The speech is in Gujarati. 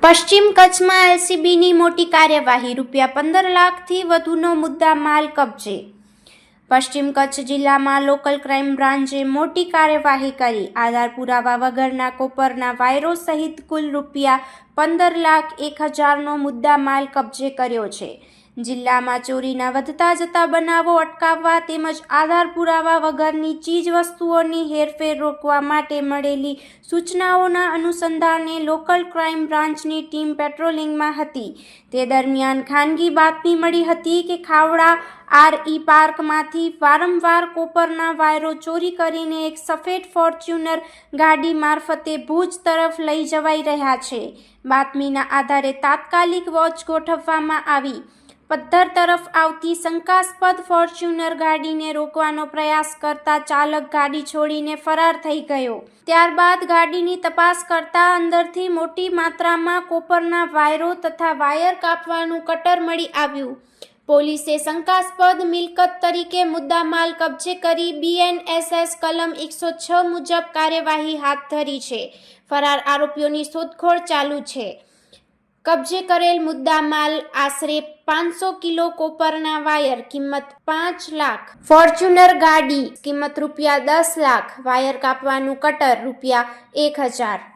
પશ્ચિમ કચ્છમાં એલસીબીની મોટી કાર્યવાહી, ₹15 લાખથી વધુનો મુદ્દા માલ કબજે. પશ્ચિમ કચ્છ જિલ્લામાં લોકલ ક્રાઇમ બ્રાન્ચે મોટી કાર્યવાહી કરી આધાર પુરાવા વગરના કોપરના વાયરો સહિત કુલ ₹15,01,000નો મુદ્દા માલ કબજે કર્યો છે. જિલ્લામાં ચોરીના વધતા જતા બનાવો અટકાવવા તેમજ આધાર પુરાવા વગરની ચીજ વસ્તુઓની હેરફેર રોકવા માટે મળેલી સૂચનાઓના અનુસંધાને લોકલ ક્રાઇમ બ્રાન્ચની ટીમ પેટ્રોલિંગમાં હતી. તે દરમિયાન ખાનગી બાતમી મળી હતી કે ખાવડા આરઈ પાર્કમાંથી વારંવાર કોપરના વાયરો ચોરી કરીને એક સફેદ ફોર્ચ્યુનર ગાડી મારફતે ભુજ તરફ લઈ જવાઈ રહ્યા છે. બાતમીના આધારે તાત્કાલિક વોચ ગોઠવવામાં આવી. પદ્ધર તરફ આવતી શંકાસ્પદ ફોર્ચ્યુનર ગાડીને રોકવાનો પ્રયાસ કરતા ચાલક ગાડી છોડીને ફરાર થઈ ગયો. ત્યારબાદ ગાડીની તપાસ કરતા અંદરથી મોટી માત્રામાં કોપરના વાયરો તથા વાયર કાપવાનું કટર મળી આવ્યું. પોલીસે શંકાસ્પદ મિલકત તરીકે મુદ્દામાલ કબજે કરી BNSS કલમ 106 મુજબ કાર્યવાહી હાથ ધરી છે. ફરાર આરોપીઓની શોધખોળ ચાલુ છે. કબજે કરેલ મુદ્દામાલ આશરે 500 કિલો કોપરના વાયર કિંમત ₹5 લાખ, ફોર્ચ્યુનર ગાડી કિંમત ₹10 લાખ, વાયર કાપવાનું કટર ₹1,000.